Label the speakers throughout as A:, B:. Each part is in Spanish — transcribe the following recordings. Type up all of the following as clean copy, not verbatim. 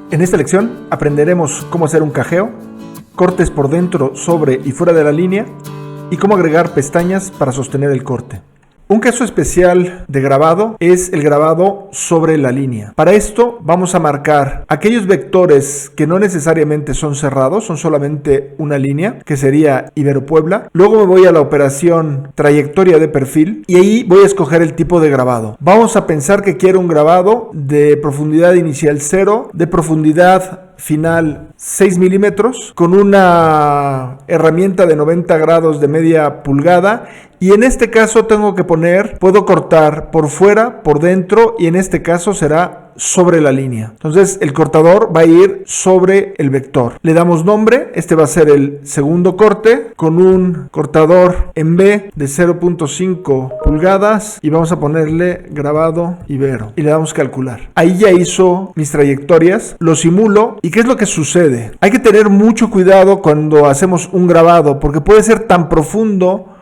A: En esta lección aprenderemos cómo hacer un cajeo, cortes por dentro, sobre y fuera de la línea y cómo agregar pestañas para sostener el corte. Un caso especial de grabado es el grabado sobre la línea. Para esto vamos a marcar aquellos vectores que no necesariamente son cerrados, son solamente una línea, que sería Ibero-Puebla. Luego me voy a la operación trayectoria de perfil y ahí voy a escoger el tipo de grabado. Vamos a pensar que quiero un grabado de profundidad inicial 0, de profundidad final 6 milímetros, con una herramienta de 90 grados de media pulgada, y en este caso puedo cortar por fuera, por dentro, y en este caso será sobre la línea. Entonces el cortador va a ir sobre el vector. Le damos nombre, este va a ser el segundo corte, con un cortador en B de 0.5 pulgadas, y vamos a ponerle grabado Ibero, y le damos calcular. Ahí ya hizo mis trayectorias, lo simulo, y ¿qué es lo que sucede? Hay que tener mucho cuidado cuando hacemos un grabado, porque puede ser tan profundo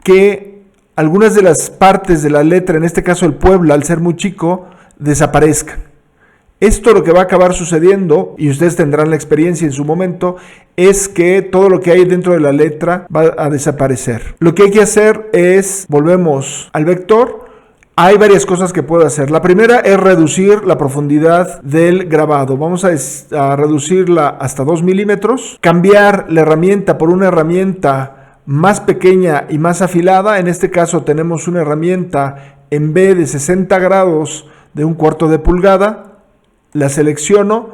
A: que algunas de las partes de la letra, en este caso el Puebla, al ser muy chico, desaparezcan. Esto lo que va a acabar sucediendo, y ustedes tendrán la experiencia en su momento, es que todo lo que hay dentro de la letra va a desaparecer. Lo que hay que hacer es, volvemos al vector. Hay varias cosas que puedo hacer. La primera es reducir la profundidad del grabado. Vamos a reducirla hasta 2 milímetros. Cambiar la herramienta por una herramienta más pequeña y más afilada. En este caso tenemos una herramienta en B de 60 grados de 1/4 de pulgada. La selecciono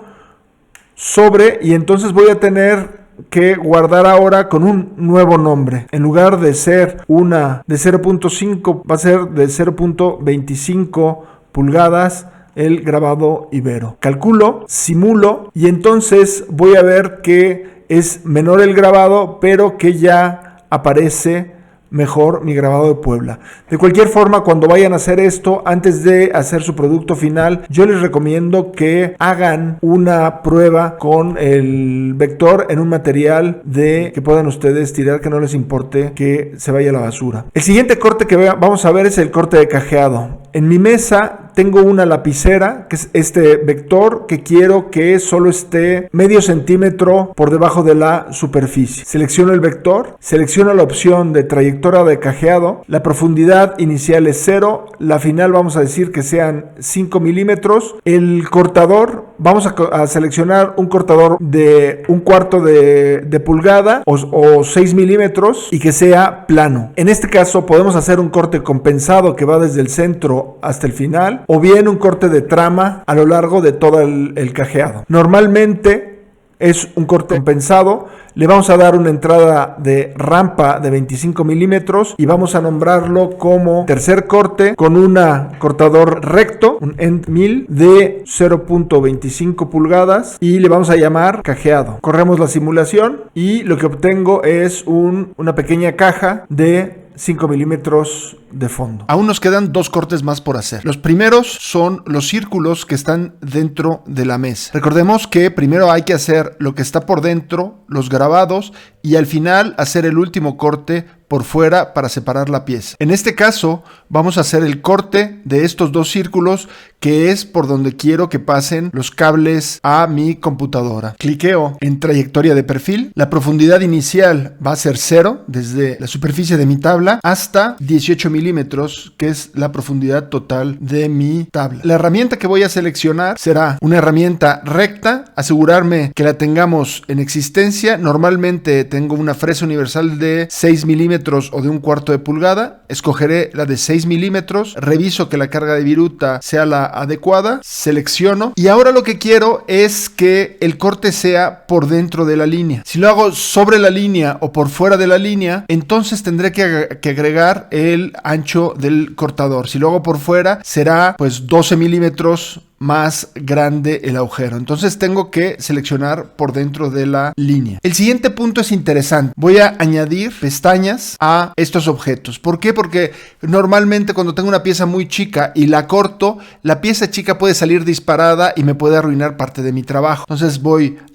A: sobre, y entonces voy a tener que guardar ahora con un nuevo nombre. En lugar de ser una de 0.5, va a ser de 0.25 pulgadas el grabado Ibero. Calculo, simulo, y entonces voy a ver que es menor el grabado, pero que ya aparece mejor mi grabado de Puebla. De cualquier forma, cuando vayan a hacer esto, antes de hacer su producto final, yo les recomiendo que hagan una prueba con el vector en un material que puedan ustedes tirar, que no les importe que se vaya a la basura. El siguiente corte que vamos a ver es el corte de cajeado. En mi mesa tengo una lapicera, que es este vector, que quiero que solo esté medio centímetro por debajo de la superficie. Selecciono el vector, selecciono la opción de trayectoria de cajeado, la profundidad inicial es 0, la final vamos a decir que sean 5 milímetros. El cortador, vamos a seleccionar un cortador de 1/4 de pulgada o 6 milímetros y que sea plano. En este caso podemos hacer un corte compensado que va desde el centro hasta el final, o bien un corte de trama a lo largo de todo el cajeado. Normalmente es un corte compensado. Le vamos a dar una entrada de rampa de 25 milímetros y vamos a nombrarlo como tercer corte, con un cortador recto, un end mill de 0.25 pulgadas, y le vamos a llamar cajeado. Corremos la simulación y lo que obtengo es una pequeña caja de 5 milímetros de fondo. Aún nos quedan 2 cortes más por hacer. Los primeros son los círculos que están dentro de la mesa. Recordemos que primero hay que hacer lo que está por dentro, los grabados, y al final hacer el último corte por fuera para separar la pieza. En este caso vamos a hacer el corte de estos 2 círculos, que es por donde quiero que pasen los cables a mi computadora. Cliqueo en trayectoria de perfil. La profundidad inicial va a ser 0 desde la superficie de mi tabla hasta 18 milímetros, que es la profundidad total de mi tabla. La herramienta que voy a seleccionar será una herramienta recta, asegurarme que la tengamos en existencia. Normalmente tengo una fresa universal de 6 milímetros o de 1/4 de pulgada. Escogeré la de 6 milímetros, reviso que la carga de viruta sea la adecuada, selecciono, y ahora lo que quiero es que el corte sea por dentro de la línea. Si lo hago sobre la línea o por fuera de la línea, entonces tendré que agregar el ancho del cortador. Si lo hago por fuera, será pues 12 milímetros más grande el agujero. Entonces tengo que seleccionar por dentro de la línea. El siguiente punto es interesante. Voy a añadir pestañas a estos objetos. ¿Por qué? Porque normalmente cuando tengo una pieza muy chica y la corto, la pieza chica puede salir disparada y me puede arruinar parte de mi trabajo. Entonces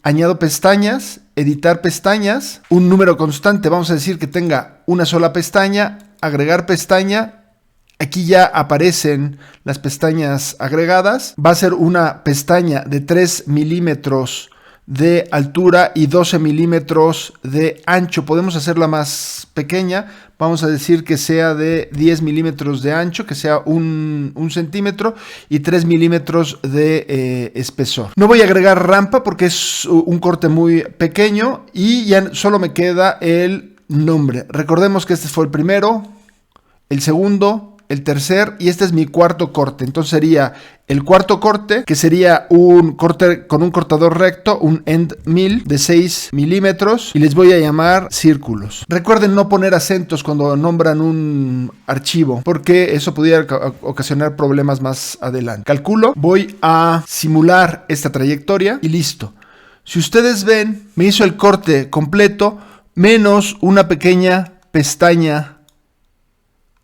A: añado pestañas, editar pestañas, un número constante, vamos a decir que tenga una sola pestaña, agregar pestaña, Aquí ya aparecen las pestañas agregadas. Va a ser una pestaña de 3 milímetros de altura y 12 milímetros de ancho. Podemos hacerla más pequeña. Vamos a decir que sea de 10 milímetros de ancho, que sea un centímetro y 3 milímetros de espesor. No voy a agregar rampa porque es un corte muy pequeño y ya solo me queda el nombre. Recordemos que este fue el primero, el segundo, el tercer y este es mi cuarto corte. Entonces sería el cuarto corte, que sería un corte con un cortador recto, un end mill de 6 milímetros y les voy a llamar círculos. Recuerden no poner acentos cuando nombran un archivo porque eso pudiera ocasionar problemas más adelante. Calculo, voy a simular esta trayectoria y listo. Si ustedes ven, me hizo el corte completo menos una pequeña pestaña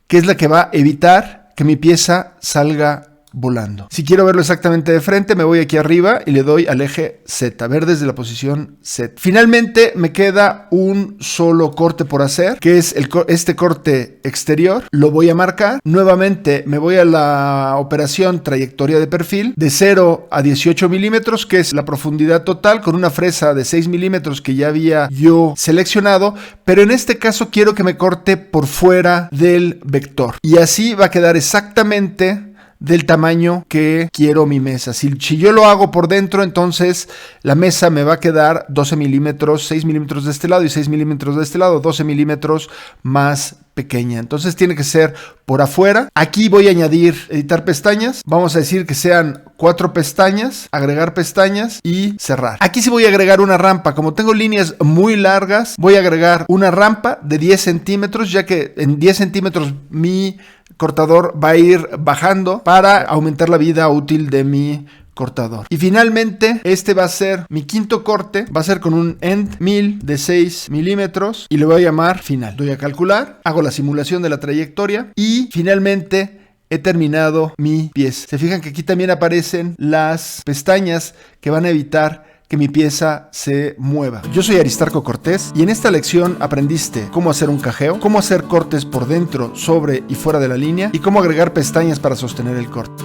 A: que es la que va a evitar que mi pieza salga volando. Si quiero verlo exactamente de frente, me voy aquí arriba y le doy al eje Z, ver desde la posición Z. Finalmente me queda un solo corte por hacer, que es este corte exterior. Lo voy a marcar. Nuevamente me voy a la operación trayectoria de perfil de 0 a 18 milímetros, que es la profundidad total, con una fresa de 6 milímetros que ya había yo seleccionado, pero en este caso quiero que me corte por fuera del vector. Y así va a quedar exactamente del tamaño que quiero mi mesa. Si yo lo hago por dentro, entonces la mesa me va a quedar 12 milímetros, 6 milímetros de este lado y 6 milímetros de este lado, 12 milímetros más pequeña. Entonces tiene que ser por afuera. Aquí voy a añadir, editar pestañas. Vamos a decir que sean 4 pestañas, agregar pestañas y cerrar. Aquí sí voy a agregar una rampa. Como tengo líneas muy largas, voy a agregar una rampa de 10 centímetros, ya que en 10 centímetros mi cortador va a ir bajando para aumentar la vida útil de mi cortador. Y finalmente, este va a ser mi quinto corte, va a ser con un end mill de 6 milímetros y le voy a llamar final. Doy a calcular, hago la simulación de la trayectoria y finalmente he terminado mi pieza. Se fijan que aquí también aparecen las pestañas que van a evitar que mi pieza se mueva. Yo soy Aristarco Cortés y en esta lección aprendiste cómo hacer un cajeo, cómo hacer cortes por dentro, sobre y fuera de la línea y cómo agregar pestañas para sostener el corte.